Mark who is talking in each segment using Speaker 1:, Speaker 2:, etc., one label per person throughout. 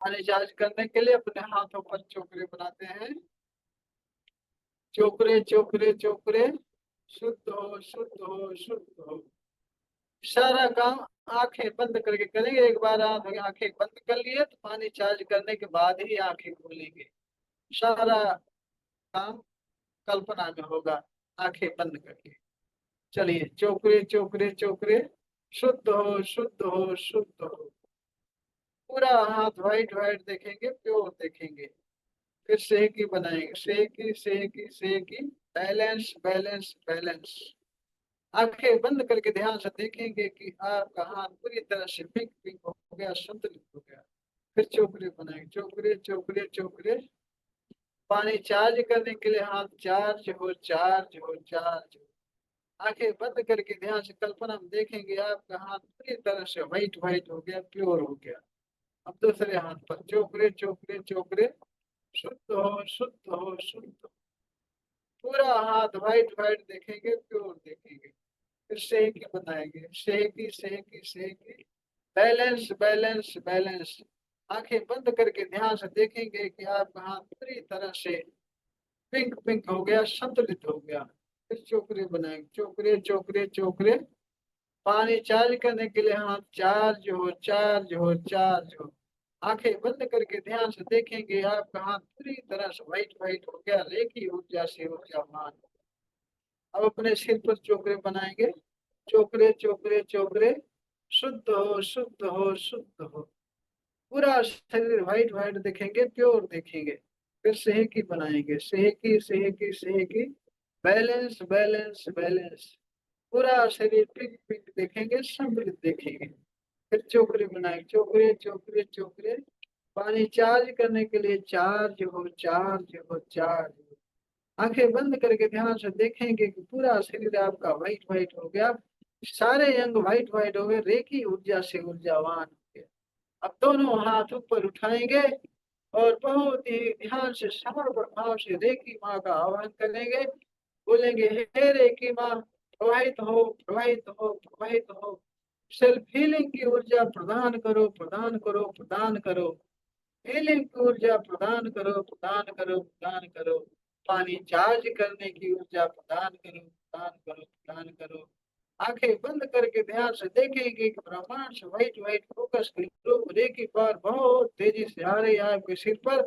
Speaker 1: पानी चार्ज करने के लिए अपने हाथों पर चोकरे बनाते हैं। चोकरे चोकरे चोकरे, शुद्ध हो शुद्ध हो शुद्ध हो। सारा काम आंखें बंद करके करेंगे। एक बार आप आंखें बंद कर लिए तो पानी चार्ज करने के बाद ही आंखें खोलेंगे। सारा काम कल्पना में होगा, आंखें बंद करके। चलिए, चोकरे चोकरे चोकरे, शुद्ध हो शुद्ध हो शुद्ध हो। पूरा हाथ व्हाइट व्हाइट देखेंगे, प्योर देखेंगे। फिर सेहकी बनाएंगे, सेहकी सेहकी सेहकी। Balance balance balance. आंखें बंद करके ध्यान से देखेंगे कि आपका हाथ पूरी तरह से पिंक पिंक हो गया, संतुलित हो गया। फिर चोकरे बनाएंगे, चोकरे चोकरे चोकरे। पानी चार्ज करने के लिए हाथ चार्ज हो चार्ज हो चार्ज हो। आंखें बंद करके ध्यान से कल्पना में देखेंगे आपका हाथ पूरी तरह से व्हाइट व्हाइट हो गया, प्योर हो गया। अब दूसरे हाथ पर चोकरे चोकरे चोकरे, शुद्ध हो शुद्ध हो शुद्ध हो। पूरा हाथ व्हाइट व्हाइट देखेंगे, प्योर देखेंगे। फिर सेहकी बनाएंगे, सेहकी सेहकी सेहकी। Balance balance balance. आंखें बंद करके ध्यान से देखेंगे कि आपका हाथ पूरी तरह से पिंक पिंक हो गया, संतुलित हो गया। फिर चोकरे बनाएंगे, चोकरे चोकरे चोकरे। पानी चार्ज करने के लिए हाथ चार्ज हो चार्ज हो चार्ज हो। आंखें बंद करके ध्यान से देखेंगे आपका हाथ पूरी तरह से व्हाइट व्हाइट हो गया, रेखी ऊर्जा से ऊर्जावान। अब अपने सिर पर चोकरे बनाएंगे, चोकरे चोकरे चोकरे, शुद्ध हो शुद्ध हो शुद्ध हो। पूरा शरीर व्हाइट व्हाइट देखेंगे, प्योर देखेंगे। फिर सेहकी बनाएंगे, सेहकी सेहकी सेहकी। Balance balance balance. पूरा शरीर पिंक पिंक देखेंगे, संतुलित देखेंगे। फिर चोकरे बनाएंगे, चोकरे चोकरे चोकरे। पानी चार्ज करने के लिए चार्ज हो चार्ज हो चार्ज हो। आंखें बंद करके ध्यान से देखेंगे कि पूरा शरीर आपका व्हाइट व्हाइट हो गया, सारे अंग व्हाइट व्हाइट हो गए, रेखी ऊर्जा से ऊर्जावान हो गए। अब दोनों हाथ ऊपर उठाएंगे और बहुत ही ध्यान से समर्पण भाव से रेखी माँ का आह्वान करेंगे। बोलेंगे, हे रेखी माँ, प्रवाहित हो प्रवाहित हो प्रवाहित हो। सेल्फ हीलिंग की ऊर्जा प्रदान करो प्रदान करो प्रदान करो। हीलिंग की ऊर्जा प्रदान करो प्रदान करो प्रदान करो। पानी चार्ज करने की ऊर्जा प्रदान करो प्रदान करो प्रदान करो। आंखें बंद करके ध्यान से देखेंगे कि ब्रह्मांड से व्हाइट व्हाइट फोकस रेखी पर बहुत तेजी से आ रही है आपके सिर पर।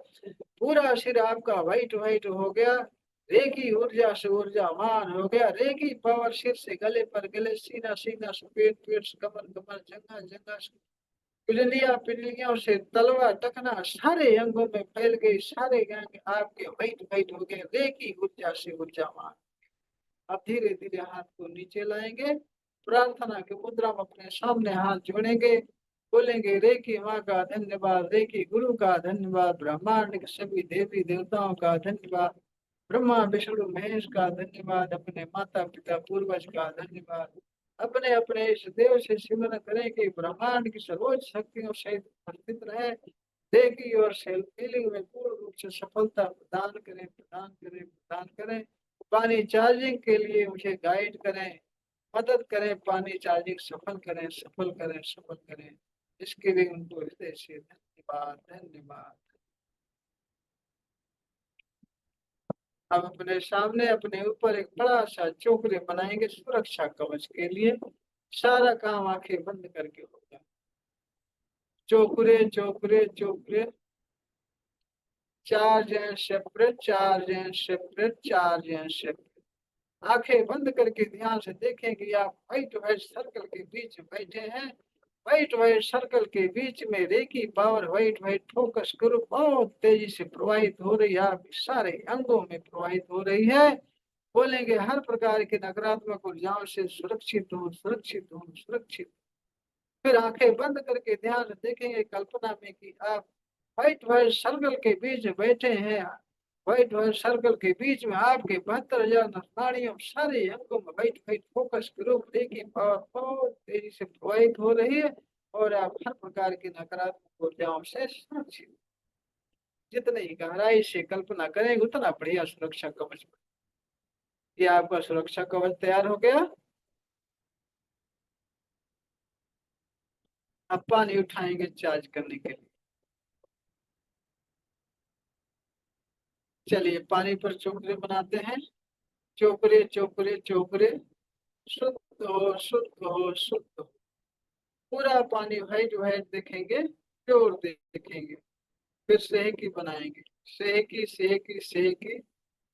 Speaker 1: पूरा सिर आपका व्हाइट व्हाइट हो गया, रेखी ऊर्जा से ऊर्जावान हो गया। रेखी पावर सिर से गले पर, गले सीना सीना से पेट पेट से कमर कमर, जंगा जंगा से पिंडलियां पिंडलियों से तलवा टकना सारे अंगों में फैल गई, सारे अंग आपके व्हाइट व्हाइट हो गए, रेखी ऊर्जा से ऊर्जावान। अब धीरे धीरे हाथ को नीचे लाएंगे, प्रार्थना की मुद्रा में अपने सामने हाथ जोड़ेंगे। बोलेंगे, रेखी माँ का धन्यवाद, रेखी गुरु का धन्यवाद, ब्रह्मांड के सभी देवी देवताओं का धन्यवाद, ब्रह्मा विष्णु महेश का धन्यवाद, अपने माता पिता पूर्वज का धन्यवाद। अपने अपने इस देव से सिमरन करें कि ब्रह्मांड की सर्वोच्च शक्तियों से उपस्थित रहे। देखी और सेल्फ फीलिंग में पूर्ण रूप से सफलता प्रदान करें प्रदान करें प्रदान करें। पानी चार्जिंग के लिए मुझे गाइड करें, मदद करें, पानी चार्जिंग सफल करें सफल करें सफल करें। इसके लिए उनको हृदय से धन्यवाद धन्यवाद। अब अपने सामने अपने ऊपर एक बड़ा सा चोकरे बनाएंगे सुरक्षा कवच के लिए। सारा काम आंखें बंद करके होगा। चोकरे चोकरे चोकरे, charge and separate charge and separate charge and separate. आंखें बंद करके ध्यान से देखें कि आप व्हाइट व्हाइट सर्कल के बीच बैठे हैं। व्हाइट व्हाइट सर्कल के बीच में रेखी पावर व्हाइट व्हाइट फोकस करो बहुत तेजी से प्रवाहित हो रही है, आपके सारे अंगों में प्रवाहित हो रही है। बोलेंगे, हर प्रकार की नकारात्मक ऊर्जाओं से सुरक्षित हो सुरक्षित हो सुरक्षित। फिर आंखें बंद करके ध्यान से देखेंगे कल्पना में कि आप व्हाइट व्हाइट सर्कल के बीच बैठे हैं। व्हाइट व्हाइट सर्कल के बीच में आपके 72,000 नाड़ियों सारे अंगों में व्हाइट व्हाइट फोकस करो, देखिए पावर बहुत तेजी से प्रवाहित हो रही है और आप हर प्रकार की नकारात्मक ऊर्जाओं से सुरक्षित। जितनी गहराई से कल्पना करेंगे उतना बढ़िया सुरक्षा कवच। ये आपका सुरक्षा कवच तैयार हो गया। अब पानी उठाएंगे चार्ज करने के लिए। चलिए पानी पर चोकरे बनाते हैं। चोकरे चोकरे चोकरे, शुद्ध हो शुद्ध हो शुद्ध हो। पूरा पानी व्हाइट व्हाइट देखेंगे, प्योर देखेंगे। फिर सेहकी बनाएंगे। सेहकी सेहकी सेहकी,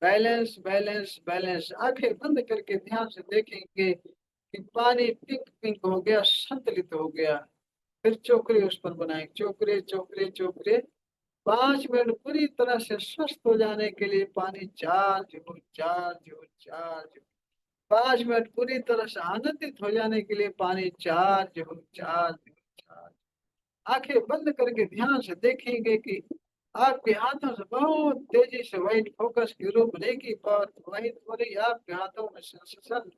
Speaker 1: बैलेंस बैलेंस बैलेंस। आंखें बंद करके ध्यान से देखेंगे कि पानी पिंक पिंक हो गया, संतुलित हो गया। फिर चोकरे उस पर बनाएंगे। चोकरे चोकरे चोकरे, 5 मिनट पूरी तरह से स्वस्थ हो जाने के लिए पानी चार्ज हो चार्ज हो चार्ज हो। 5 मिनट पूरी तरह से आनंदित हो जाने के लिए पानी चार्ज हो चार्ज हो चार्ज। आंखें बंद करके ध्यान से देखेंगे कि आपके हाथों से बहुत तेजी से व्हाइट फोकस के रूप में एक ही पावर प्रवाहित हो रही है। आपके हाथों में सेंसेशन,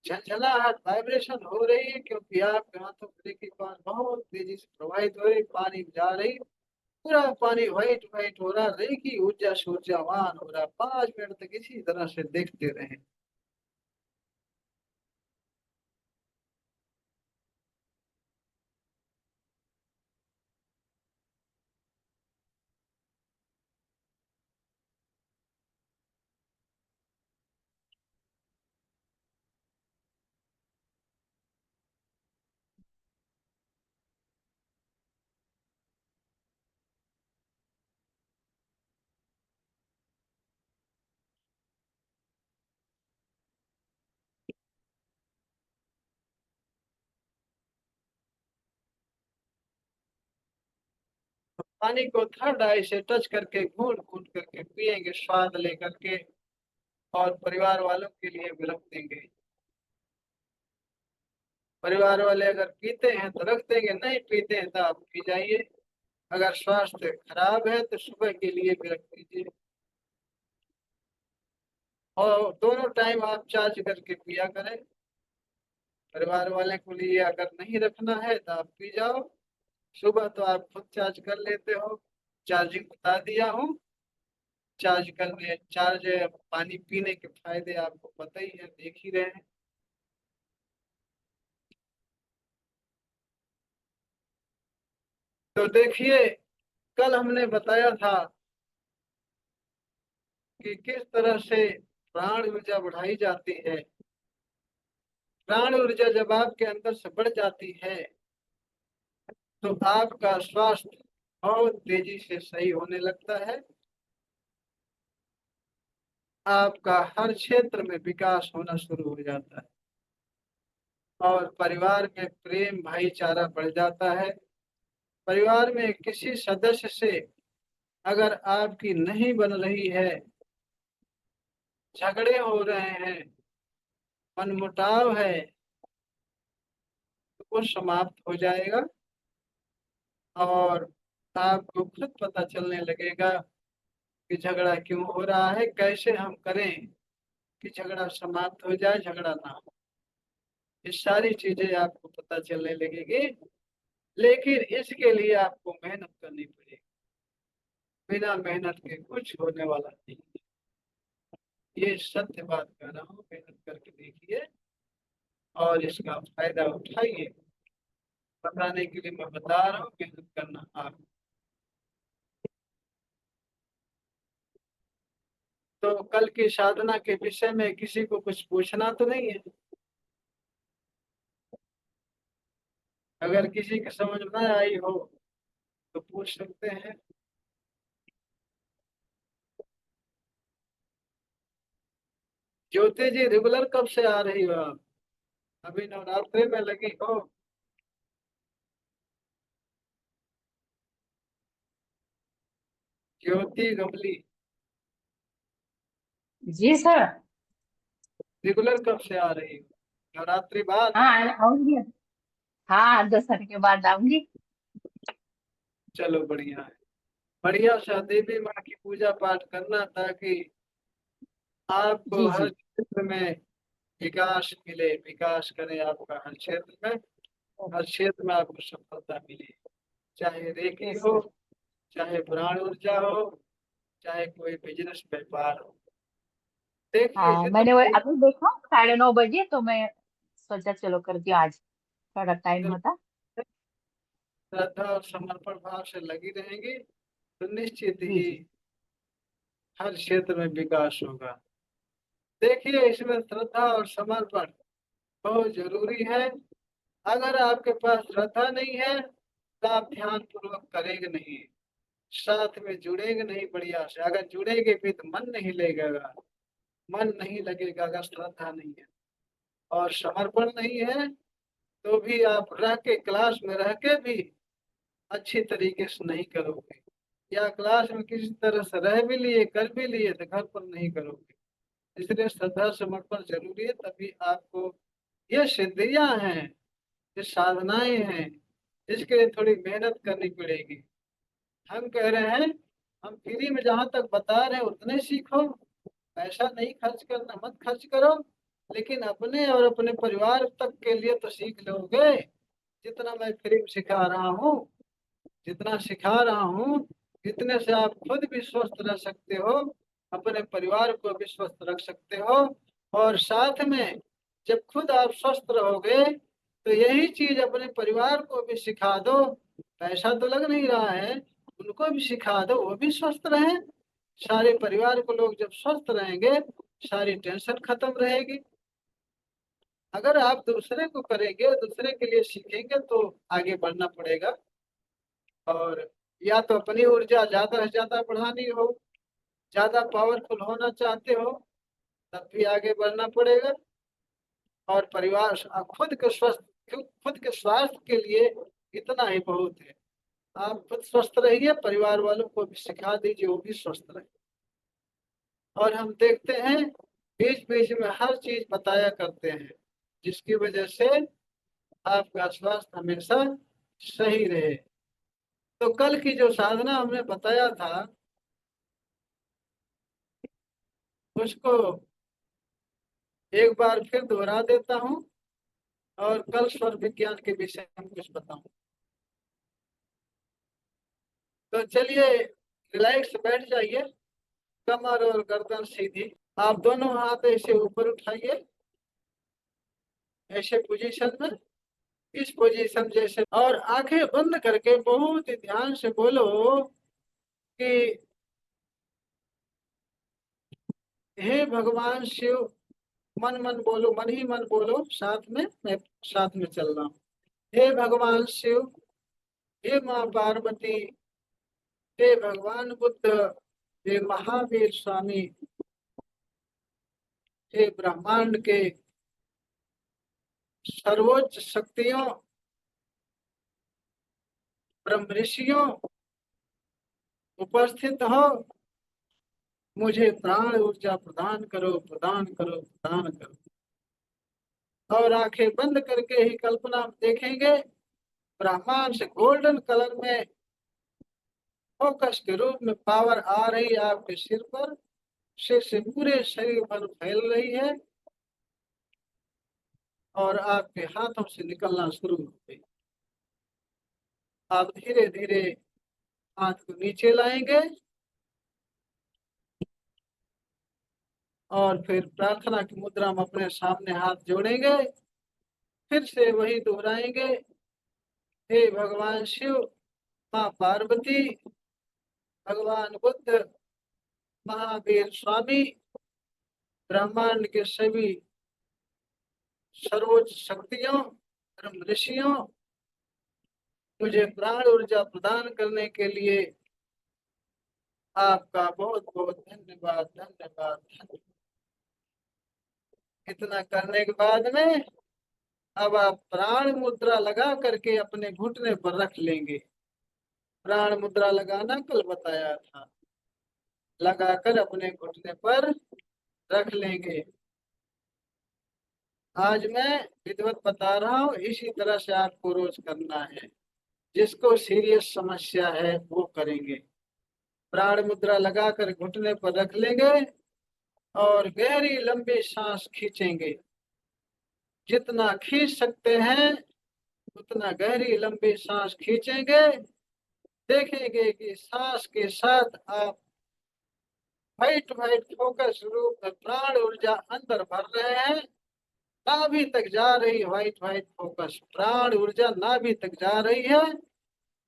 Speaker 1: झंझनाहट, वाइब्रेशन हो रही है, क्योंकि आपके हाथों में एक ही पावर बहुत तेजी से प्रवाहित हो रही, पानी जा रही। पूरा पानी व्हाइट व्हाइट हो रहा, रेखी ऊर्जा से ऊर्जावान हो रहा। 5 मिनट तक इसी तरह से देखते रहे। पानी को थर्ड आई से टच करके घूंट घूंट करके पिएंगे, स्वाद लेकर के। और परिवार वालों के लिए भी रख देंगे। परिवार वाले अगर पीते हैं तो रख देंगे, नहीं पीते हैं तो आप पी जाइए। अगर स्वास्थ्य खराब है तो सुबह के लिए भी रख दीजिए। और दोनों टाइम आप चार्ज करके पिया करें। परिवार वाले को लिए अगर नहीं रखना है तो आप पी जाओ। सुबह तो आप खुद चार्ज कर लेते हो। चार्जिंग बता दिया हूँ। चार्ज पानी पीने के फायदे आपको पता ही है, देख ही रहे हैं। तो देखिए, कल हमने बताया था कि किस तरह से प्राण ऊर्जा बढ़ाई जाती है। प्राण ऊर्जा जब आपके अंदर से बढ़ जाती है तो आपका स्वास्थ्य बहुत तेजी से सही होने लगता है। आपका हर क्षेत्र में विकास होना शुरू हो जाता है। और परिवार में प्रेम भाईचारा बढ़ जाता है। परिवार में किसी सदस्य से अगर आपकी नहीं बन रही है, झगड़े हो रहे हैं, मनमुटाव है, तो वो समाप्त हो जाएगा। और आपको खुद पता चलने लगेगा कि झगड़ा क्यों हो रहा है, कैसे हम करें कि झगड़ा समाप्त हो जाए, झगड़ा ना हो। ये सारी चीजें आपको पता चलने लगेगी। लेकिन इसके लिए आपको मेहनत करनी पड़ेगी। बिना मेहनत के कुछ होने वाला नहीं। ये सत्य बात कह रहा हूँ, मेहनत करके देखिए और इसका फायदा उठाइए। बताने के लिए मैं बता रहा हूँ, मेहनत करना आप। तो कल की साधना के विषय में किसी को कुछ पूछना तो नहीं है? अगर किसी की समझ न आई हो तो पूछ सकते हैं। ज्योति जी रेगुलर कब से आ रही हो आप? अभी नवरात्रि में लगी हो? ज्योति गमली
Speaker 2: जी सर।
Speaker 1: रेगुलर कब से आ रही हो? नवरात्रि बाद?
Speaker 2: हाँ आऊंगी। हाँ 2 साल के बाद आऊंगी।
Speaker 1: चलो बढ़िया है। बढ़िया सा देवी माँ की पूजा पाठ करना, ताकि आपको
Speaker 2: जी
Speaker 1: हर
Speaker 2: जी।
Speaker 1: क्षेत्र में विकास मिले, विकास करे आपका हर क्षेत्र में। हर क्षेत्र में आपको सफलता मिले। चाहे रेकी
Speaker 2: यस
Speaker 1: हो,
Speaker 2: सर।
Speaker 1: चाहे प्राण ऊर्जा हो, चाहे कोई बिजनेस व्यापार हो। देखिए
Speaker 2: हाँ मैंने वो
Speaker 1: जितना
Speaker 2: अभी देखा 9:30 बजे, तो मैं सोचा चलो कर दिया आज, थोड़ा टाइम होता।
Speaker 1: श्रद्धा और समर्पण भाव से लगी रहेंगी तो निश्चित
Speaker 2: जी
Speaker 1: ही
Speaker 2: जी।
Speaker 1: हर क्षेत्र में विकास होगा। देखिए, इसमें श्रद्धा और समर्पण बहुत जरूरी है। अगर आपके पास श्रद्धा नहीं है तो आप ध्यान पूर्वक करेंगे नहीं, साथ में जुड़ेंगे नहीं बढ़िया से। अगर जुड़ेंगे भी तो मन नहीं लगेगा, मन नहीं लगेगा अगर श्रद्धा नहीं है। और समर्पण नहीं है तो भी आप रह के, क्लास में रह के भी अच्छी तरीके से नहीं करोगे, या क्लास में किसी तरह से रह भी लिए, कर भी लिए, तो घर पर नहीं करोगे। इसलिए श्रद्धा समर्पण जरूरी है, तभी आपको ये सिद्धियां हैं, ये साधनाएं हैं, इसके लिए थोड़ी मेहनत करनी पड़ेगी। हम कह रहे हैं, हम फ्री में जहां तक बता रहे हैं उतने सीखो, पैसा नहीं खर्च करना, मत खर्च करो, लेकिन अपने और अपने परिवार तक के लिए तो सीख लोगे। जितना मैं फ्री में सिखा रहा हूँ, जितना सिखा रहा हूँ, इतने से आप खुद भी स्वस्थ रह सकते हो, अपने परिवार को भी स्वस्थ रख सकते हो। और साथ में जब खुद आप स्वस्थ रहोगे तो यही चीज अपने परिवार को भी सिखा दो। पैसा तो लग नहीं रहा है, उनको भी सिखा दो, वो भी स्वस्थ रहे। सारे परिवार को लोग जब स्वस्थ रहेंगे, सारी टेंशन खत्म रहेगी। अगर आप दूसरे को करेंगे, दूसरे के लिए सीखेंगे, तो आगे बढ़ना पड़ेगा। और या तो अपनी ऊर्जा ज्यादा से ज्यादा बढ़ानी हो, ज्यादा पावरफुल होना चाहते हो, तब भी आगे बढ़ना पड़ेगा। और परिवार, खुद के स्वस्थ, खुद के स्वास्थ्य के लिए इतना ही बहुत है। आप खुद स्वस्थ रहिए, परिवार वालों को भी सिखा दीजिए, वो भी स्वस्थ रहे। और हम देखते हैं बीच बीच में हर चीज बताया करते हैं, जिसकी वजह से आपका स्वास्थ्य हमेशा सही रहे। तो कल की जो साधना हमने बताया था, उसको एक बार फिर दोहरा देता हूँ, और कल स्वर विज्ञान के विषय में कुछ बताऊं। तो चलिए, रिलैक्स बैठ जाइए, कमर और गर्दन सीधी। आप दोनों हाथ ऐसे ऊपर उठाइए, ऐसे पोजीशन में, इस पोजीशन जैसे, और आंखें बंद करके बहुत ही ध्यान से बोलो कि हे भगवान शिव। मन मन बोलो, मन ही मन बोलो, साथ में मैं साथ में चल रहा हूँ। हे भगवान शिव, हे माँ पार्वती, हे भगवान बुद्ध, हे महावीर स्वामी, हे ब्रह्मांड के सर्वोच्च शक्तियों, ब्रह्म ऋषियों, उपस्थित हो, मुझे प्राण ऊर्जा प्रदान करो, प्रदान करो, प्रदान करो। और आंखें बंद करके ही कल्पना में देखेंगे, ब्रह्मांड से गोल्डन कलर में फोकस के रूप में पावर आ रही है आपके सिर पर, सिर से पूरे शरीर पर फैल रही है, और आपके हाथों से निकलना शुरू हो गई। आप धीरे धीरे हाथ को नीचे लाएंगे, और फिर प्रार्थना की मुद्रा में अपने सामने हाथ जोड़ेंगे। फिर से वही दोहराएंगे, हे भगवान शिव, माँ पार्वती, भगवान बुद्ध, महावीर स्वामी, ब्रह्मांड के सभी सर्वोच्च शक्तियों, ब्रह्म ऋषियों, मुझे प्राण ऊर्जा प्रदान करने के लिए आपका बहुत बहुत धन्यवाद, धन्यवाद, धन्यवाद। इतना करने के बाद में अब आप प्राण मुद्रा लगा करके अपने घुटने पर रख लेंगे। प्राण मुद्रा लगाना कल बताया था, लगाकर अपने घुटने पर रख लेंगे। आज मैं विधिवत बता रहा हूँ, इसी तरह से आपको रोज करना है। जिसको सीरियस समस्या है वो करेंगे। प्राण मुद्रा लगाकर घुटने पर रख लेंगे, और गहरी लंबी सांस खींचेंगे। जितना खींच सकते हैं उतना गहरी लंबी सांस खींचेंगे। देखेंगे कि सांस के साथ आप व्हाइट व्हाइट फोकस रूप में प्राण ऊर्जा अंदर भर रहे हैं। नाभि तक जा रही व्हाइट व्हाइट फोकस प्राण ऊर्जा नाभि तक जा रही है,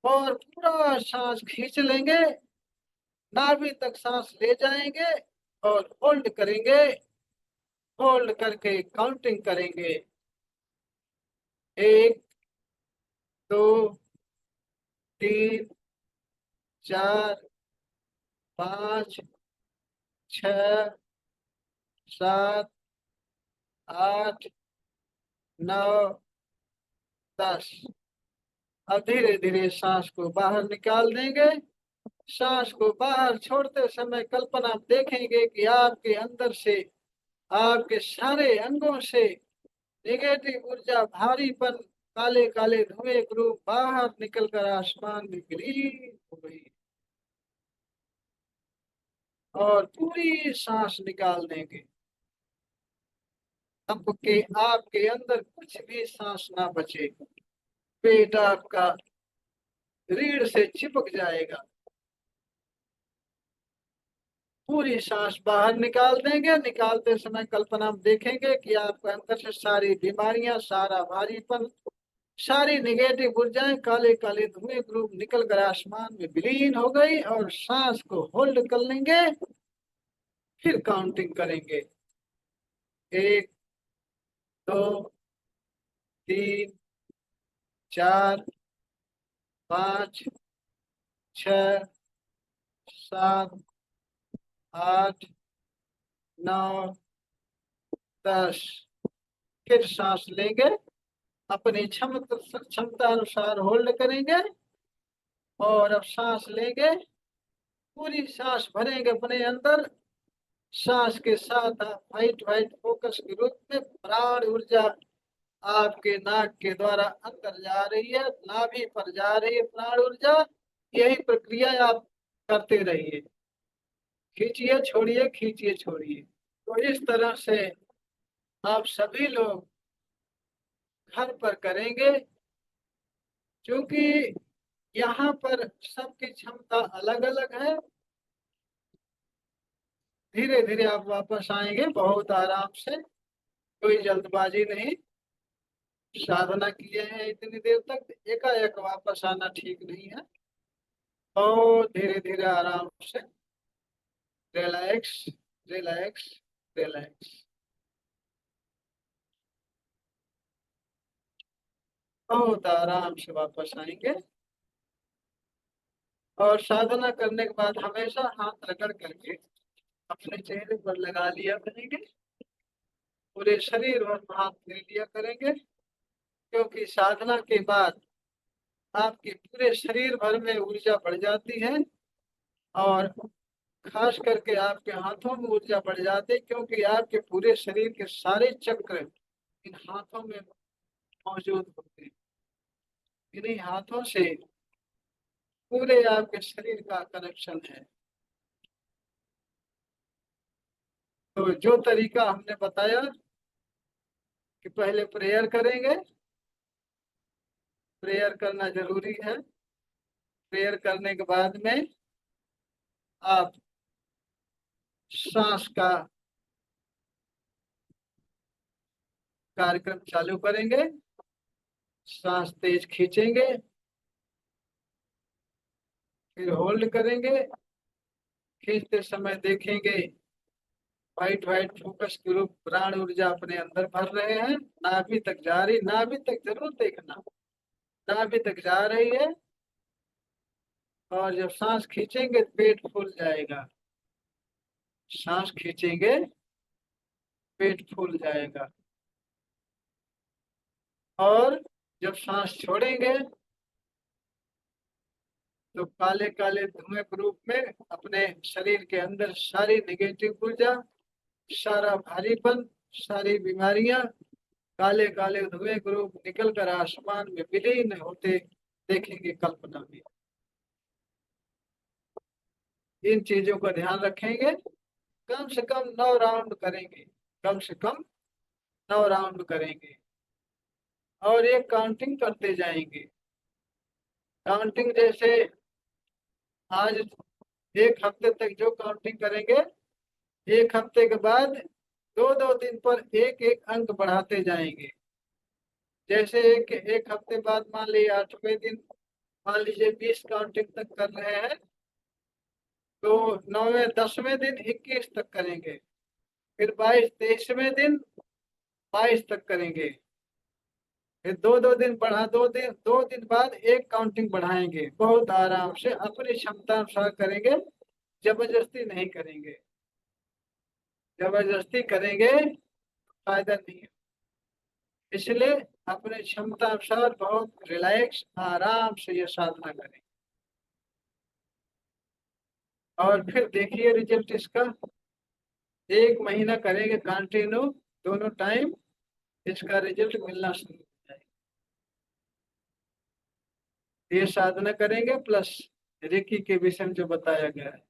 Speaker 1: और पूरा सांस खींच लेंगे। नाभि तक सांस ले जाएंगे और होल्ड करेंगे। होल्ड करके काउंटिंग करेंगे। 1, 2, 3, 4, 5, 6, 7, 8, 9, 10। अब धीरे धीरे सांस को बाहर निकाल देंगे। सांस को बाहर छोड़ते समय कल्पना आप देखेंगे कि आपके अंदर से, आपके सारे अंगों से नेगेटिव ऊर्जा, भारीपन, काले काले धुएं के रूप बाहर निकलकर आसमान में विलीन हो गई। और पूरी सांस निकाल देंगे। आपके आपके अंदर कुछ भी सांस ना बचे। पेट आपका रीढ़ से चिपक जाएगा। पूरी सांस बाहर निकाल देंगे। निकालते समय कल्पना हम देखेंगे कि आपके अंदर से सारी बीमारियां, सारा भारीपन, सारी निगेटिव ऊर्जाएं, काले काले धुएं के रूप निकल कर आसमान में विलीन हो गई। और सांस को होल्ड कर लेंगे। फिर काउंटिंग करेंगे। 1, 2, 3, 4, 5, 6, 7, 8, 9, 10। फिर सांस लेंगे। अपनी क्षमता अनुसार होल्ड करेंगे। और अब सांस लेंगे। पूरी सांस भरेंगे अपने अंदर। सांस के साथ आप व्हाइट व्हाइट फोकस के रूप में प्राण ऊर्जा आपके नाक के द्वारा अंदर जा रही है, नाभि पर जा रही है प्राण ऊर्जा। यही प्रक्रिया आप करते रहिए। खींचिए छोड़िए, खींचिए छोड़िए। तो इस तरह से आप सभी लोग घर पर करेंगे। क्योंकि यहाँ पर सबकी क्षमता अलग अलग है। धीरे धीरे आप वापस आएंगे बहुत आराम से। कोई जल्दबाजी नहीं। साधना किए हैं इतनी देर तक, एकाएक वापस आना ठीक नहीं है। और धीरे धीरे आराम से रिलैक्स, रिलैक्स, रिलैक्स। बहुत आराम से वापस आएंगे। और साधना करने के बाद हमेशा हाथ रगड़ करके अपने चेहरे पर लगा लिया करेंगे। पूरे शरीर और हाथ ले लिया करेंगे। क्योंकि साधना के बाद आपके पूरे शरीर भर में ऊर्जा बढ़ जाती है। और खास करके आपके हाथों में ऊर्जा बढ़ जाती है। क्योंकि आपके पूरे शरीर के सारे चक्र इन हाथों में मौजूद होते हैं। इन्हीं हाथों से पूरे आपके शरीर का कनेक्शन है। तो जो तरीका हमने बताया कि पहले प्रेयर करेंगे। प्रेयर करना जरूरी है। प्रेयर करने के बाद में आप सांस का कार्यक्रम चालू करेंगे। सांस तेज खींचेंगे। फिर होल्ड करेंगे। खींचते समय देखेंगे व्हाइट व्हाइट फोकस के रूप प्राण ऊर्जा अपने अंदर भर रहे हैं। नाभि तक जा रही, नाभि तक जरूर देखना, नाभि तक जा रही है। और जब सांस खींचेंगे पेट फूल जाएगा। सांस खींचेंगे पेट फूल जाएगा। और जब सांस छोड़ेंगे तो काले काले धुएं के रूप में अपने शरीर के अंदर सारी निगेटिव ऊर्जा, सारा भारीपन, सारी बीमारियां काले काले धुएं के रूप निकल कर आसमान में विलीन होते देखेंगे कल्पना में। इन चीजों का ध्यान रखेंगे। कम से कम 9 राउंड करेंगे। कम से कम 9 राउंड करेंगे। और ये काउंटिंग करते जाएंगे। काउंटिंग जैसे आज 1 हफ्ते तक जो काउंटिंग करेंगे, 1 हफ्ते के बाद 2-2 दिन पर एक एक अंक बढ़ाते जाएंगे। जैसे एक एक हफ्ते बाद मान लीजिए 8वें दिन, मान लीजिए 20 काउंटिंग तक कर रहे हैं। तो 9वें 10वें दिन 21 तक करेंगे, फिर 22 23वें दिन 22 तक करेंगे, फिर दो दो दिन बढ़ा, 2 दिन बाद एक काउंटिंग बढ़ाएंगे, बहुत आराम से अपनी क्षमता अनुसार करेंगे, जबरदस्ती नहीं करेंगे। जबरदस्ती करेंगे फायदा नहीं है, इसलिए अपने क्षमता अनुसार बहुत रिलैक्स आराम से ये साधना करें। और फिर देखिए रिजल्ट इसका, 1 महीना करेंगे कंटिन्यू, दोनों टाइम, इसका रिजल्ट मिलना शुरू हो जाएगा। ये साधना करेंगे प्लस रेकी के विषय में जो बताया गया है।